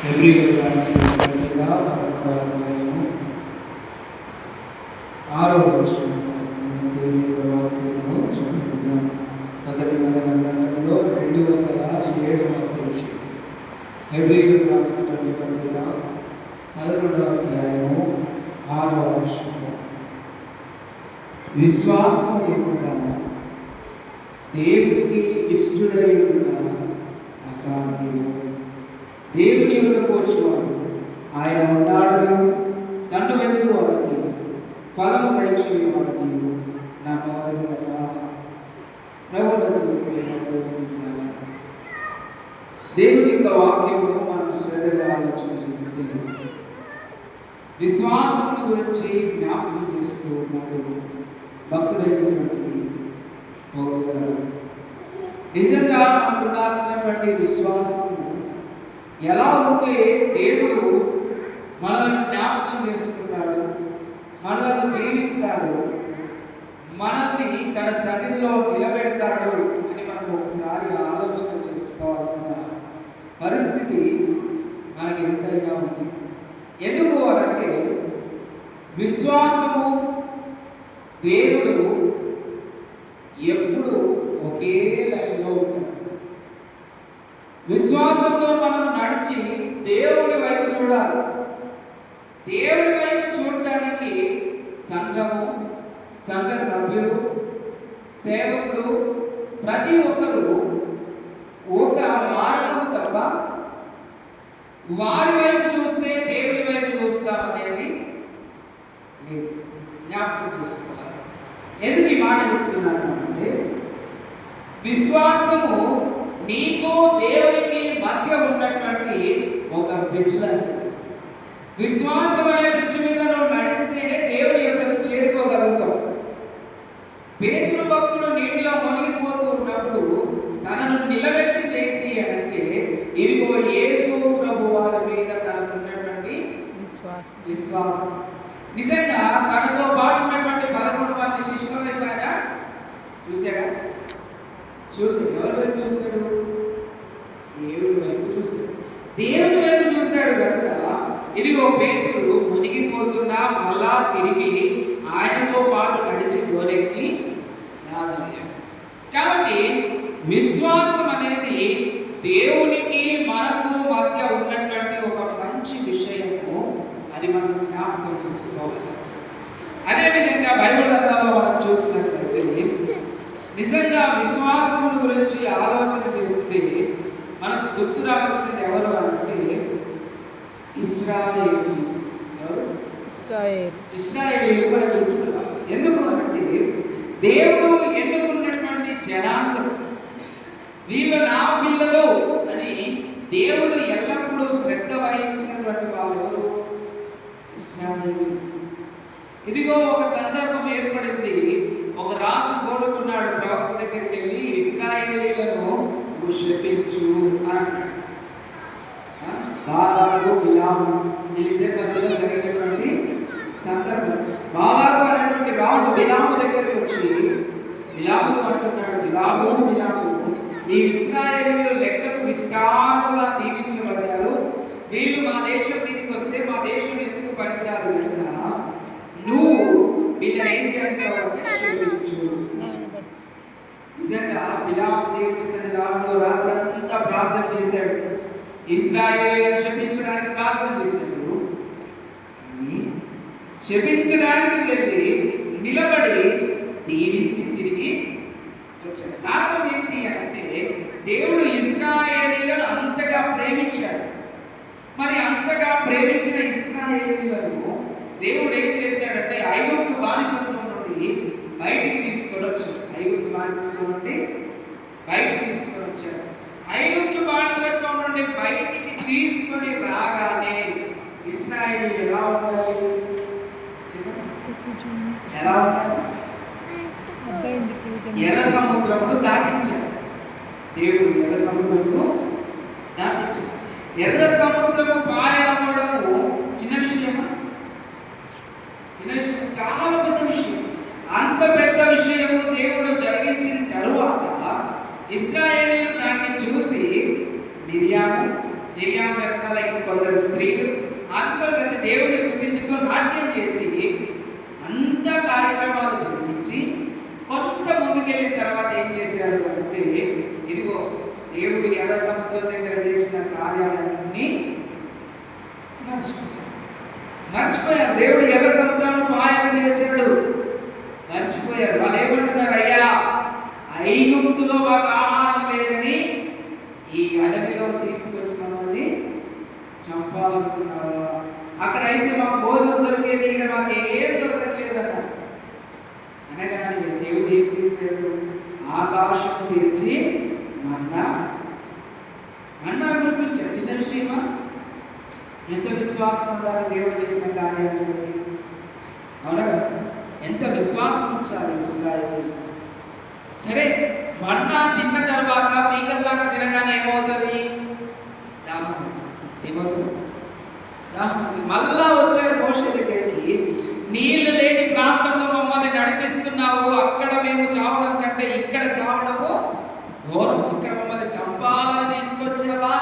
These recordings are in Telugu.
హెబ్రీయులకు రాసిన పత్రిక 11వ అధ్యాయము 6వ వచనం దేవుని వాక్యంలో చదువుకుందాం. మొదటి గ్రంథంలో 207వ పేజీ. హెబ్రీయులకు రాసిన పత్రిక 11వ అధ్యాయము 6వ వచనం. విశ్వాసం లేకుండా దేవునికి ఇష్టడై ఉన్న అసాధ్యము. దేవుని యొద్దకు వచ్చేవాడు ఆయన ఉన్నాడని నన్ను వెతుకు వాడికి ఫలము దయచేయవాడికి నమ్మదగిన దేవుని యొక్క వాక్యము మనం శ్రద్ధగా ఆలోచన చేస్తే విశ్వాసం గురించి జ్ఞాపకం చేస్తూ ఉన్నాడు భక్తుడైనటువంటి నిజంగా మనకు ఉండాల్సినటువంటి విశ్వాసం ఎలా ఉంటే దేవుడు మనల్ని జ్ఞాపకం చేసుకుంటాడు, మనల్ని దీవిస్తాడు, మనల్ని తన సన్నిధిలో నిలబెడతాడు అని మనం ఒకసారి ఆలోచన చేసుకోవాల్సిన పరిస్థితి మనకి ఎంతైనా ఉంది. ఎందుకు అనంటే విశ్వాసము దేవుడు ఎప్పుడు ఒకే లైన్లో ఉంటాడు. విశ్వాసంలో మనం నడిచి దేవుని వైపు చూడాలి. దేవుని వైపు చూడటానికి సంఘము, సంఘ సభ్యులు, సేవకుడు ప్రతి ఒక్కరూ ఒక మార్గము తప్ప వారి వైపు చూస్తే దేవుని వైపు చూస్తామనేది జ్ఞాపకం చేసుకోవాలి. ఎందుకు ఈ మాట చెప్తున్నాను అంటే విశ్వాసము నీకు దేవునికి మధ్య ఉన్నటువంటి ఒక బ్రిడ్జ్ లాంటిది. విశ్వాసం అనే బ్రిడ్జ్ మీద నువ్వు నడిస్తేనే దేవుని యొద్దకు చేరుకోగలుగుతావు. పేతురు భక్తుడు నీటిలో మునిగిపోతూ ఉన్నప్పుడు తనను నిలబెట్టింది ఏంటి అంటే ఇదిగో యేసు ప్రభు వారి మీద తనకున్నటువంటి విశ్వాసం. నిజంగా తనతో పాటు ఉన్నటువంటి 11 మంది శిష్యుల వైపు చూశాడా? చూడు, ఎవరి వైపు చూశాడు? దేవుని వైపు చూశాడు. దేవుని వైపు చూశాడు కనుక ఇదిగో పేతురు మునిగిపోతున్నా మళ్ళా తిరిగి ఆయనతో పాటు నడిచి గోలెక్కి రాగలిగాడు. కాబట్టి విశ్వాసం అనేది దేవునికి మనకు మధ్య ఉన్నటువంటి ఒక మంచి విషయము. అది మనం జ్ఞాపకం చేసుకోవాలి. అదేవిధంగా బైబిల్ గ్రంథంలో మనం చూసినట్లయితే నిజంగా విశ్వాసం గురించి ఆలోచన చేస్తే మనకు గుర్తు రావాల్సింది ఎవరు అంటే ఇశ్రాయేలీయులు మనకు గుర్తు రావాలి. ఎందుకు అంటే దేవుడు ఎన్నుకున్నటువంటి జనాంగం, వీళ్ళు నా పిల్లలు అని దేవుడు ఎల్లప్పుడూ శ్రద్ధ వహించినటువంటి వాళ్ళు ఎవరు? ఇశ్రాయేలీయులు. ఇదిగో ఒక సందర్భం ఏర్పడింది. ఒక రాజు కోరుకున్నాడు, ప్రవక్త దగ్గరికి వెళ్ళి ఇశ్రాయేలీయులను నువ్వు శపించు అన్నాడు. బాలాకు బిలాము వీళ్ళిద్దరి మధ్యలో జరిగినటువంటి సందర్భం. బాలాకు అనేటువంటి రాజు బిలాము దగ్గరికి వచ్చి బిలాముతో అంటున్నాడు, బిలాము ఈ ఇశ్రాయేలీయులు లెక్కకు విస్తారంగా దీవించబడ్డారు. వీళ్ళు మా దేశం మీదకి వస్తే మా దేశం ఎందుకు పనికిరాదు కనుక నువ్వు వీళ్ళని ఏం చేస్తావు అంటే శపించు. నిజంగా బిలాము దేవుని సన్నిధిలో రాత్రంతా ప్రార్థన చేశాడు. ఇశ్రాయేలీయులను శపించడానికి ప్రార్థన చేశాడు. శపించడానికి వెళ్ళి నిలబడి దీవించి తిరిగి వచ్చాడు. కారణం ఏంటి అంటే దేవుడు ఇశ్రాయేలీయులను అంతగా ప్రేమించాడు. మరి అంతగా ప్రేమించిన ఇశ్రాయేలీయులను దేవుడు ఏం చేశాడంటే ఐగుప్తు బానిసత్వం నుండి బయటికి తీసుకొని వచ్చాడు. ఐగుప్తు బానిసత్వం నుండి బయటికి తీసుకొని వచ్చాడు. ఐగుప్తు బానిసత్వం నుండి బయటికి తీసుకొని రాగానే ఇశ్రాయేలీయులు ఎలా ఉండాలి? ఎలా ఉండాలి? ఎర్ర సముద్రమును దాటించాడు. దేవుడు ఎర్ర సముద్రమును దాటించాడు. ఎర్ర సముద్రము పాయడము చిన్న విషయమా? చిన్న విషయం, చాలా పెద్ద విషయం. అంత పెద్ద విషయము దేవుడు జరిగించిన తరువాత ఇశ్రాయేలీయులు దాన్ని చూసి మిరియాము మిరియాం వెనకాల కొందరు స్త్రీలు అందరూ కలిసి దేవుని స్తుతించుతూ నాట్యం చేసి అంత కార్యక్రమాలు జరిగించి కొంత ముందుకెళ్ళిన తర్వాత ఏం చేశారు అంటే, ఇదిగో దేవుడు ఎర్ర సముద్రం దగ్గర చేసిన కార్యాలన్నీ మర్చిపోయారు. దేవుడు ఎర్ర సముద్రాన్ని పాయలు చేశాడు, మర్చిపోయారు. వాళ్ళు ఏమంటున్నారు, అయ్యా ఐగుప్తులో మాకు ఆహారం లేదని ఈ అడవిలో తీసుకొచ్చి మమ్మల్ని చంపాలనుకున్నావా? అక్కడైతే మాకు భోజనం దొరికేది, ఇక్కడ మాకు ఏం దొరకట్లేదన్న అనగానే దేవుడు ఏం చేశాడు, ఆకాశం తెరిచి మన్నా కురిపించాడు. చిన్న విషయమా? ఎంత విశ్వాసం ఉండాలి దేవుడు చేసిన కార్యాలు, అవునా? ఎంత విశ్వాసం ఉంచాలి ఇశ్రాయేలు. సరే, మన్నా తిన్న తర్వాత పీకల్లాగా తినగానే ఏమవుతుంది? దాహం. మళ్ళా వచ్చాడు మోషే దగ్గరికి, నీళ్లు లేని ప్రాంతంలో మమ్మల్ని నడిపిస్తున్నావు, అక్కడ మేము చావడం కంటే ఇక్కడ చావడము ఘోరం, ఇక్కడ మమ్మల్ని చంపాలని తీసుకొచ్చావా?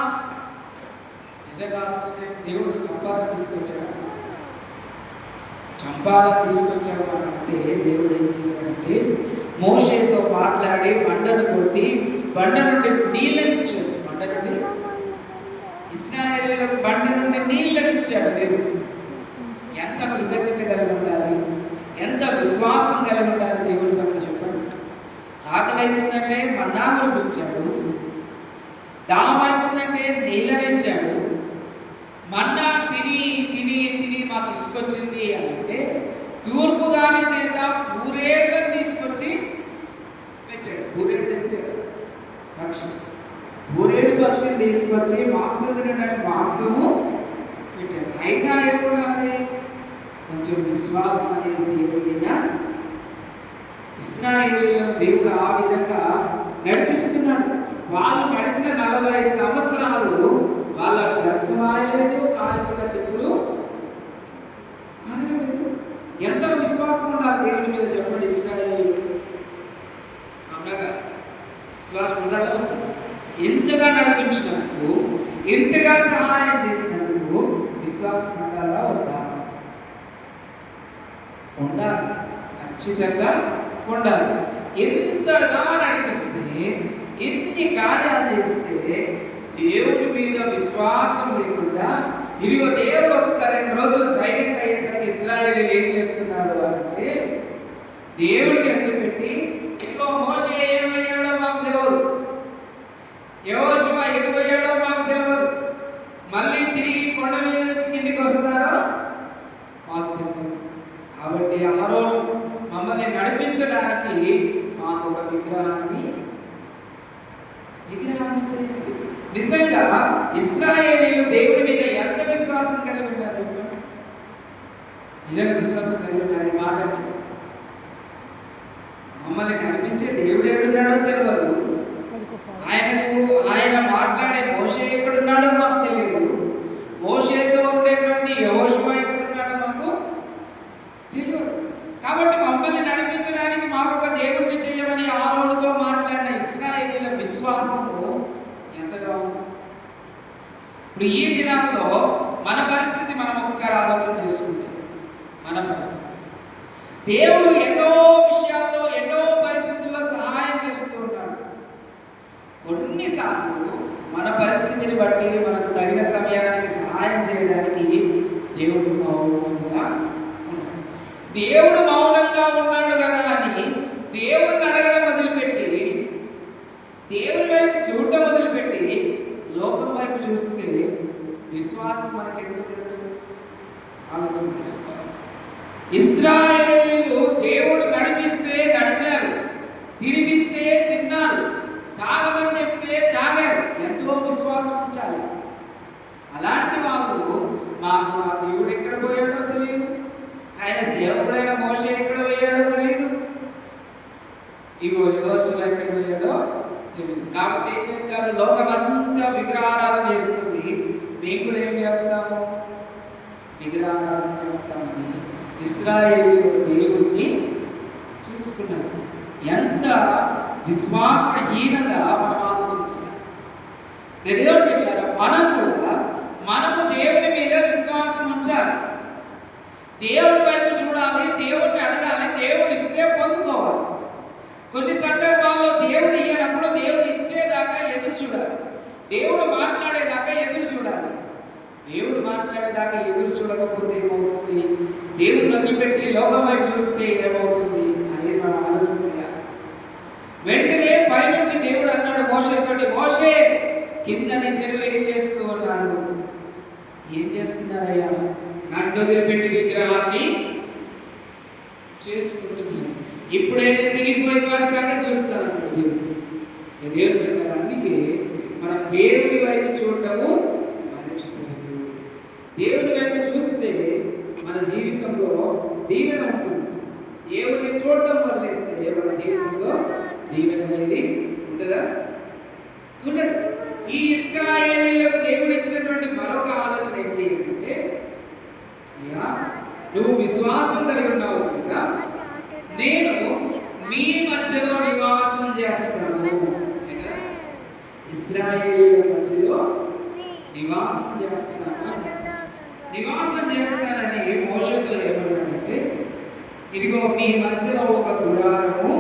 నిజంగా ఆలోచన, దేవుడు చంపాలని తీసుకొచ్చాడా? చంపాలని తీసుకొచ్చాడు అంటే దేవుడు ఏం చేశాడంటే, మోషేతో మాట్లాడి బండను కొట్టి బండ నుండి నీళ్ళని ఇచ్చాడు. బండ నుండి ఇశ్రాయేలులకు బండ నుండి నీళ్ళని ఇచ్చాడు దేవుడు. ఎంత కృతజ్ఞత కలిగి ఉండాలి, ఎంత విశ్వాసం కలిగి ఉండాలి దేవుడు పట్ల చెప్పండి. ఆకలి అవుతుందంటే మన్నా కురిపించాడు, దాహం అవుతుందంటే నీళ్ళనిచ్చాడు. మన్నా తిని తిని తిని మాకు ఇసుకొచ్చింది అంటే తూర్పు గాలి చేత పూరేళ్ళని తీసుకొచ్చి పెట్టాడు. పూరేడు తెలిసి పక్షి, పూరేడు పక్షిని తీసుకొచ్చి మాంసం తినడానికి మాంసము పెట్టాడు. అయినా ఎప్పుడు కొంచెం విశ్వాసం అనేది దేవుడి మీద, ఇశ్రాయేలులను దేవుడు ఆ విధంగా నడిపిస్తున్నాడు. వాళ్ళు నడిచిన 40 సంవత్సరాలు వాళ్ళ డ్రెస్ మాయలేదు, కాలిన చెప్పులు ఎంతో విశ్వాసం ఉండాలి దేవుడి మీద చెప్పండి. ఇశ్రాయేలు అన్నగా విశ్వాసం ఉండాలి. ఎంతగా నడిపించినందుకు, ఎంతగా సహాయం చేసినందుకు విశ్వాసం ఉండాలా వద్దా? ఉండాలి, ఖచ్చితంగా ఉండాలి. ఎంతగా నడిపిస్తే, ఎన్ని కార్యాలు చేస్తే దేవుడి మీద విశ్వాసం లేకుండా, ఇదిగో దేవుడు ఒక్క 2 రోజులు సైలెంట్ అయ్యేసరికి ఇశ్రాయేలీయులు ఏం చేస్తున్నారు అంటే, దేవుడిని వదిలిపెట్టి ఇదిగో మోషే ఏమయ్యాడో మాకు తెలియదు, యెహోషువ ఎటుపోయాడో మాకు తెలియదు, మళ్ళీ తిరిగి కొండ మీద నుంచి కిందికి వస్తారో మాకు తెలియదు. కాబట్టి అహరోను మమ్మల్ని నడిపించడానికి మాకు ఒక విగ్రహాన్ని చేయండి. నిజంగా ఇశ్రాయేలీయులు దేవుడి మీద ఎంత విశ్వాసం కలిగి ఉన్నారు? నిజంగా విశ్వాసం కలిగి ఉన్నారు. ఈ మాట మమ్మల్ని నడిపించే దేవుడు ఎక్కడున్నాడో తెలియదు, ఆయన మాట్లాడే మోషే ఎక్కడున్నాడో మాకు తెలియదు, మోషేతో ఉండేటువంటి యెహోషువ ఎక్కడున్నాడో మాకు తెలియదు. కాబట్టి మమ్మల్ని నడిపించడానికి మాకు ఒక దేవుడిని చేయమని అహరోనుతో మాట్లాడిన ఇశ్రాయేలీయుల విశ్వాసము ఎంతగా ఉంది. ఇప్పుడు ఈ దినాల్లో మన పరిస్థితి మనం ఒకసారి ఆలోచన చేసుకుంటే, మన పరిస్థితి, దేవుడు ఎన్నో విషయాల్లో ఎన్నో పరిస్థితుల్లో సహాయం చేస్తూ ఉన్నాడు. కొన్నిసార్లు మన పరిస్థితిని బట్టి మనకు తగిన సమయానికి సహాయం చేయడానికి దేవుడు మౌనంగా ఉన్నాడు. దేవుడు మౌనంగా ఉన్నాడు కదా అని దేవుడిని అడగడం వదిలిపెట్టి, దేవుడి వైపు చూడటం వదిలిపెట్టి లోకం వైపు చూస్తే విశ్వాసం మనకి ఎందుకు ఆలోచన చేస్తారు. ఇశ్రాయేలీయులు దేవుడు నడిపిస్తే నడిచారు, తినిపిస్తే తిన్నారు, తాగమని చెప్తే తాగారు. ఎంతో విశ్వాసం ఉంచాలి. అలాంటి వాళ్ళు మాకు ఆ దేవుడు ఎక్కడ పోయాడో తెలియదు, ఆయన సేవకుడైన మోషే ఎక్కడ పోయాడో తెలియదు, ఇగో యెహోషువ ఎక్కడ పోయాడో తెలియదు. కాబట్టి ఏం చేస్తారు? లోకమంతా విగ్రహారాధన చేస్తుంది, మేము కూడా ఏం చేస్తాము? విగ్రహారాధన చేస్తామని ఇశ్రాయేలీయులు దేవుడిని చూసుకున్నారు. ఎంత విశ్వాసహీనంగా మనం ఆలోచించాలి. మనం కూడా ఉంచాలి. దేవుడి వైపు చూడాలి, దేవుడిని అడగాలి, దేవుడు ఇస్తే పొందుకోవాలి. కొన్ని సందర్భాల్లో దేవుడు ఇయ్యనప్పుడు దేవుడు ఇచ్చేదాకా ఎదురు చూడాలి. దేవుడు మాట్లాడేదాకా ఎదురు చూడాలి. దేవుడు మాట్లాడేదాకా ఎదురు చూడకపోతే ఏమవుతుంది? దేవుడు వదిలిపెట్టి లోకం వైపు చూస్తే ఏమవుతుంది అనేది మనం ఆలోచించాలి. వెంటనే పైనుంచి దేవుడు అన్నాడు మోషేతోటి, మోషే కిందని జనులు ఏం చేస్తూ ఉన్నారు? ఏం చేస్తున్నారయ్యా? నన్ను వదిలిపెట్టి విగ్రహాన్ని చేసుకుంటున్నాను. ఇప్పుడైతే తిరిగిపోయిన వారి సంగతి చూస్తాను దేవుడు అంటాడు. అందుకే మనం దేవుడి వైపు చూడటము మర్చిపోయింది. దేవుడి వైపు చూస్తే మన జీవితంలో దీవెన ఉంటుంది. దేవుడిని చూడటం వదిలేస్తే మన జీవితంలో దీవెన అనేది ఉంటుందా? ఉండదు. ఈ ఇశ్రాయేలీయులకు దేవుడు ఇచ్చినటువంటి మరొక ఆలోచన ఏంటి అంటే, అయ్యా నువ్వు విశ్వాసం కలిగి ఉన్నావు కనుక నేను మీ మధ్యలో నివాసం చేస్తాను. ఇశ్రాయేలీయుల మధ్యలో నివాసం చేస్తానని మోషేతో ఏమన్నాడంటే, ఇదిగో మీ మధ్యలో ఒక గుడారము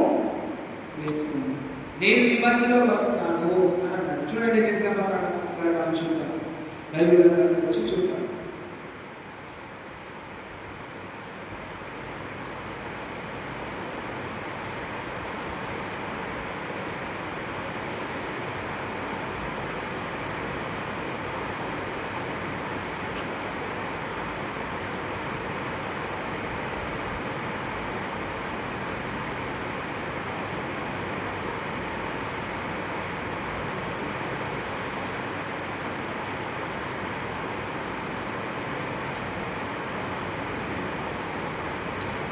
వేసుకుని నేను మీ మధ్యలో వస్తాను అని అన్నాడు. చూడండి, ఒకసారి చూద్దాం, బైబిల్ వచ్చి చూద్దాం.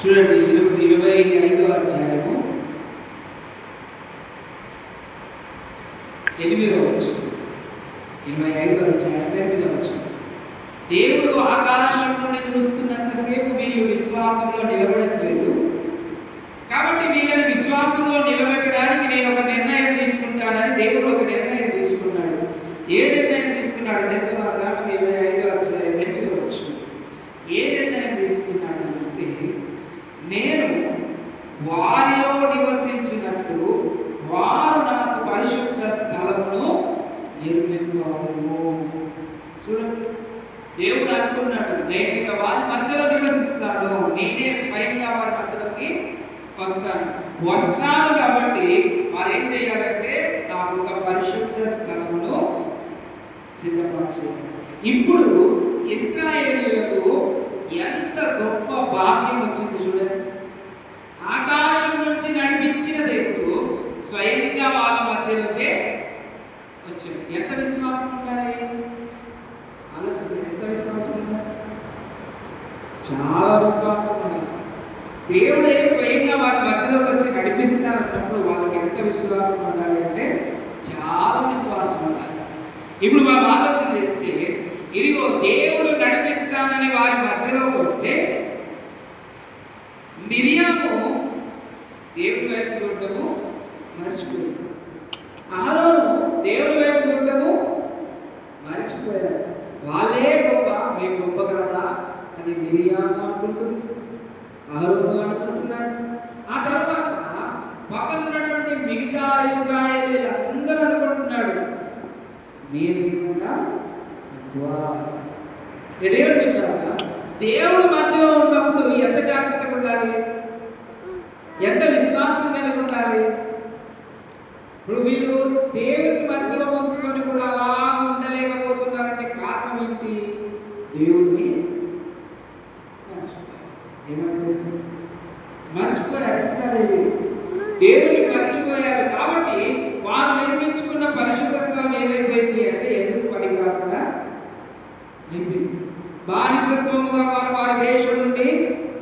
చూడండి, 25వ అధ్యాయము 8వ వచనం. 25వ అధ్యాయం 8వ వచనం. దేవుడు ఆకాశం నుండి చూస్తున్నంతసేపు వీళ్ళు విశ్వాసంలో నిలబడట్లేదు. కాబట్టి వీళ్ళని విశ్వాసంలో నిలబెట్టడానికి నేను ఒక నిర్ణయం తీసుకుంటానని దేవుడు ఒక నిర్ణయం తీసుకున్నాడు. ఏ నిర్ణయం తీసుకున్నాడు? 25వ అధ్యాయం 8వ వచనం. ఏ నిర్ణయం తీసుకున్నాడు అంటే, నేను వారిలో నివసించినట్లు వారు నాకు పరిశుద్ధ స్థలమును నిర్మింపవలెను. చూడండి, దేవుడు అనుకున్నాడు, నేను ఇక వారి మధ్యలో నివసిస్తాను, నేనే స్వయంగా వారి మధ్యలోకి వస్తాను. కాబట్టి వారు ఏం చేయాలంటే నాకు ఒక పరిశుద్ధ స్థలమును సిద్ధపరచాలి. ఇప్పుడు ఇశ్రాయేలీయులకు ఎంత గొప్ప భాగ్యం వచ్చింది చూడండి. ఆకాశం నుంచి నడిపించిన దేవుడు స్వయంగా వాళ్ళ మధ్యలోకే వచ్చాడు. ఎంత విశ్వాసం ఉండాలి? ఆలోచన, ఎంత విశ్వాసం ఉండాలి? చాలా విశ్వాసం ఉండాలి. దేవుడే స్వయంగా వాళ్ళ మధ్యలోకి వచ్చి నడిపిస్తానన్నప్పుడు వాళ్ళకి ఎంత విశ్వాసం ఉండాలి అంటే చాలా విశ్వాసం ఉండాలి. ఇప్పుడు మనం ఆలోచన చేస్తే, ఇదిగో దేవుడు నడిపిస్తానని వారి మధ్యలోకి వస్తే మిరియాము దేవుడి వైపు చూడటము మర్చిపోయాడు. అహరోను దేవుడి వైపు చూడటము మర్చిపోయారు. వాళ్ళే గొప్ప, మేము గొప్ప కదా అని మిరియాము అనుకుంటుంది, అహరోను అనుకుంటున్నాడు. ఆ తర్వాత పక్కన ఉన్నటువంటి మిగతా ఇశ్రాయేలీయులు అందరూ అనుకుంటున్నాడు, మేము కూడా దేవుడు మధ్యలో ఉన్నప్పుడు ఎంత జాగ్రత్తగా ఉండాలి, ఎంత విశ్వాసం కలిగి ఉండాలి. ఇప్పుడు వీళ్ళు దేవుడి మధ్యలో ఉంచుకొని కూడా అలా ఉండలేకపోతున్నారంటే కారణం ఏంటి? దేవుడిని మర్చిపోయారు. దేవుడిని మర్చిపోయారు. కాబట్టి వారు నిర్మించుకున్న పరిశుద్ధ స్థలం ఏమైపోయింది అంటే ఎందుకు పని కాకుండా బానిసత్వముగా వారి దేశం నుండి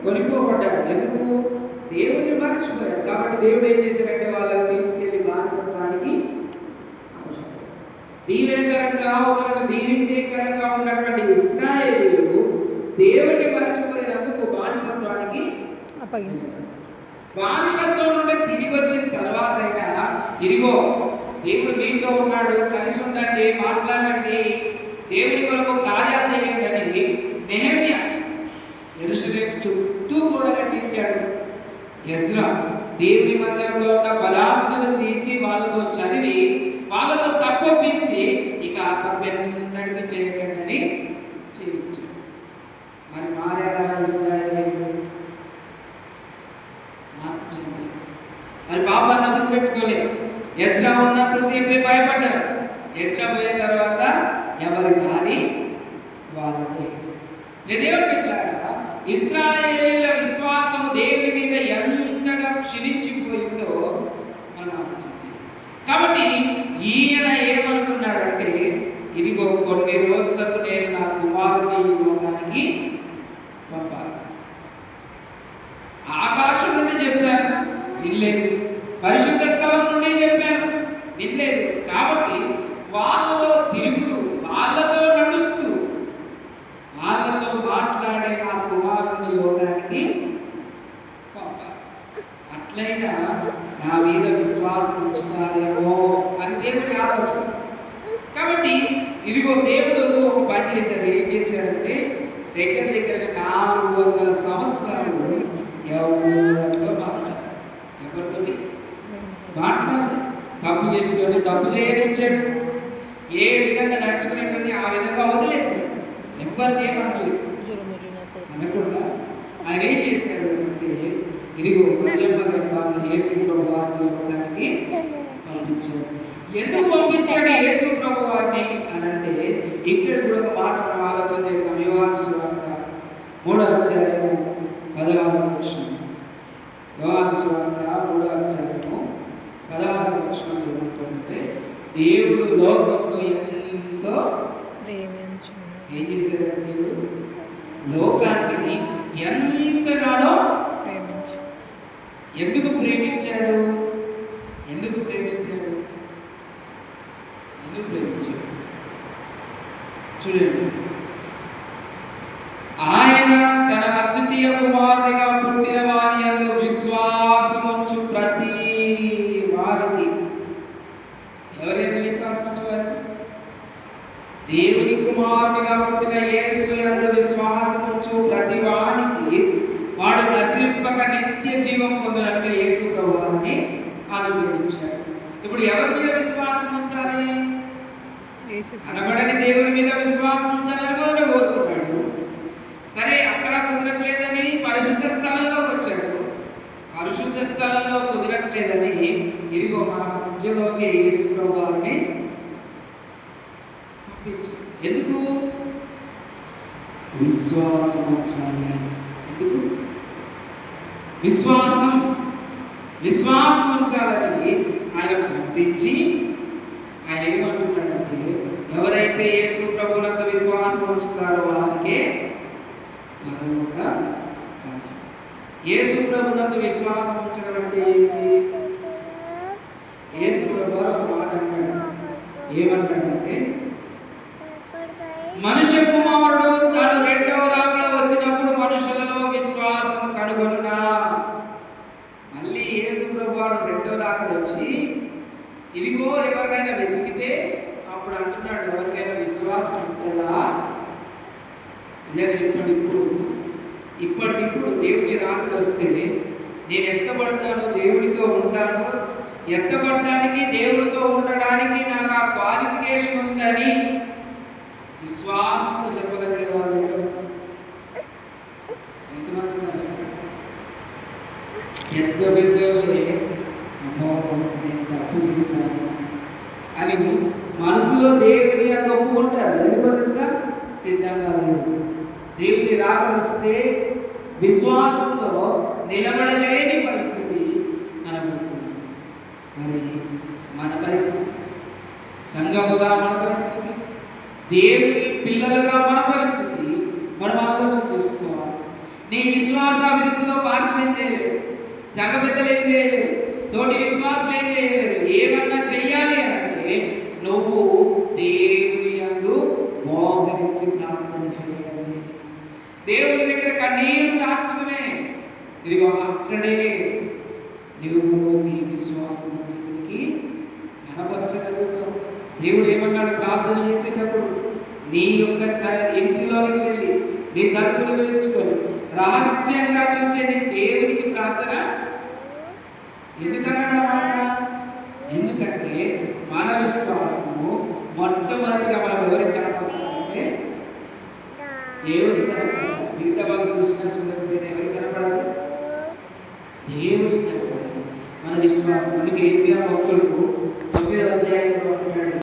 కొనిపోబడ్డారు. ఎందుకు? దేవుడిని మర్చిపోయారు. కాబట్టి దేవుడు ఏం చేశారంటే వాళ్ళని తీసుకెళ్లి బానిసత్వానికి దీవెనకరంగా, ఒకరిని దీవించేకరంగా ఉన్నటువంటి ఇశ్రాయేలీయులు దేవుడిని మర్చిపోయినందుకు బానిసత్వానికి బానిసత్వం నుండి తిరిగి వచ్చిన తర్వాత అయినా ఇదిగో దేవుడు మీతో ఉన్నాడు, కలిసి ఉండండి, మాట్లాడండి, దేవుడి కొరకు కార్యాలు చేయండి అని నెహెమ్యా ఎజ్రా దేవుని మందిరంలో ఉన్న పదార్థాలను తీసి వాళ్ళతో చదివి వాళ్ళతో తప్పొప్పించి ఇక ఆ తప్పెన్నడికి చేయకండి చేయించాడు. మరి మారారా ఇశ్రాయేలీయులు? మార్చింది. మరి పాపాన్ని అదుపు పెట్టుకోలేదు. ఎజ్రా ఉన్నంతసేపే భయపడ్డారు. ఎజ్రా పోయిన తర్వాత ఎవరి దారి వాళ్ళకి. దేవుని బిడ్డలారా, ఇశ్రాయేలీయుల విశ్వాసం దేవుని మీద ఎంతగా క్షీణించిపోయిందో మనం ఆలోచించాలి. కాబట్టి ఈయన ఏమనుకున్నాడంటే, ఇదిగో కొన్ని రోజులకు నేను నా కుమారుని ఈ లోకానికి పంపాలి. ఆకాశం నుండి చెప్పాను, వినలేదు. పరిశుద్ధ స్థలం నుండి చెప్పాను, వినలేదు. కాబట్టి వాళ్ళలో తిరుగుతూ, వాళ్ళతో నడుస్తూ, వాళ్ళతో మాట్లాడే నా కుమారుని లోకానికి పంపాలి. అట్లయినా నా మీద విశ్వాసం ఉంచుతారేమో అని దేవుడి ఆలోచన. కాబట్టి ఇదిగో దేవుడు ఒక పని చేశాడు. ఏం చేశాడంటే, దగ్గర 400 సంవత్సరాలు ఎవరితో మాట్లాడాలి. తప్పు చేసేటోని తప్పు చేయనిచ్చాడు. ఏ విధంగా నడుచుకునేటువంటి ఆ విధంగా వదిలేశాడు. ఎవరిని ఏమనలేదు అనకుండా ఆయన ఏం చేశాడు అంటే, ఇదిగో యేసు ప్రభు వారిని లోకానికి పంపించాడు. ఎందుకు పంపించాడు యేసు ప్రభు వారిని అని అంటే, ఇక్కడ కూడా ఒక మాట మనం ఆలోచన చేద్దాం. యోహాను సువార్త 3వ అధ్యాయము 16వ వచనం. యోహాను సువార్త 3వ అధ్యాయము 16వ వచనం ఏమంటుందంటే, దేవుడు లోకమును ఎంతో ఏం చేశాడు? దేవుడు లోకాన్ని ఎంతగానో ఎందుకు ప్రేమించాడు? ఎందుకు ప్రేమించాడు? ఎందుకు ప్రేమించాడు? చూడండి, ఆయన తన అద్వితీయ కుమారునిగా పుట్టిన వారి యందు విశ్వాసముంచు ప్రతి వారికి. ఎవరైనా విశ్వాసం ఉంచువారు? దేవుని కుమారునిగా పుట్టిన యేసు యందు విశ్వాసముంచు ప్రతి వానికి వాడు నశింపక నిత్య జీవం పొందినట్లు యేసు ప్రభువుని అనుగ్రహించాడు. ఇప్పుడు ఎవరి మీద విశ్వాసం ఉంచాలి? కనబడని దేవుని మీద విశ్వాసం ఉంచాలని మొదలు కోరుకున్నాడు. సరే, అక్కడ కుదరట్లేదని పరిశుద్ధ స్థలంలోకి వచ్చాడు. పరిశుద్ధ స్థలంలో కుదరట్లేదని ఇదిగో మన మధ్యలోకి యేసు ప్రభువుని పంపించాడు. ఎందుకు? విశ్వాసం ఉంచాలి. ఎందుకు? విశ్వాసం ఉంచాలని ఆయన పంపించి ఆయన ఏమంటున్నాడంటే, ఎవరైతే యేసు ప్రభువునందు విశ్వాసం ఉంచుతారో వారికే పరలోక రాజ్యం. యేసు ప్రభువునందు విశ్వాసం ఉంచడం అంటే ఏంటి? యేసు ప్రభువు ఒక మాట అన్నాడు. ఏమన్నాడంటే, మనుష్య కుమారుడు తాను రెండవ రాకడ వచ్చినప్పుడు మనుషులలో విశ్వాసం కనుగొనునా. మళ్ళీ యేసు ప్రభువు రెండవ రాకడ వచ్చి ఇదిగో ఎవరికైనా వెతికితే అప్పుడు అంటున్నాడు, ఎవరికైనా విశ్వాసం ఉంటుందా? ఇప్పటికిప్పుడు దేవుడి రాకడ వస్తే నేను ఎత్తబడతాను, దేవుడితో ఉంటాను. ఎత్తబడడానికి, దేవుడితో ఉండడానికి నాకు ఆ క్వాలిఫికేషన్ ఉందని విశ్వాసంతో చెప్పగలిగే వాళ్ళు ఎంతమంది ఉన్నారు? పెద్ద పెద్దలే అమ్మో నేను తప్పు చేశాను అని మనసులో దేవుని అంత ఒప్పుకుంటారు. ఎందుకో తెలుసా? సిద్ధంగా లేదు. దేవుని రాకడ వస్తే విశ్వాసంలో నిలబడలేని పరిస్థితి కనబడుతుంది. మరి మన పరిస్థితి, సంఘముగా మన పరిస్థితి, దేవుని పిల్లలుగా మన పరిస్థితి మనం ఆలోచన చేసుకోవాలి. నీ విశ్వాసాభివృద్ధిలో పాస్టర్ ఏం చేయలేదు, సంఘ పెద్దలు ఏం చేయలేదు, తోటి విశ్వాసులు ఏం చేయలేదు. ఏమన్నా చెయ్యాలి అంటే నువ్వు దేవుని యందు మోకరించి ప్రార్థన చేయాలి. దేవుని దగ్గర కన్నీరు కార్చుకునే ఇదిగో అక్కడే నువ్వు నీ విశ్వాసం దేవునికి కనపరచగలుగుతావు. దేవుడు ఏమన్నాడు? ప్రార్థన చేసేటప్పుడు నీ యొక్క ఇంటిలోనికి వెళ్ళి నీ తలుపులు వేసుకొని రహస్యంగా చూసే నీ దేవునికి ప్రార్థన ఎందుకన్నాడన్నమాట? ఎందుకంటే మన విశ్వాసము మొట్టమొదటిగా మనం ఎవరికి కనపరచాలంటే దేవుడికి కనపడాలి. మిగతా వాళ్ళు చూసిన ఎవరికి కనపడాలి? దేవుడికి కనపడాలి మన విశ్వాసం. అందుకే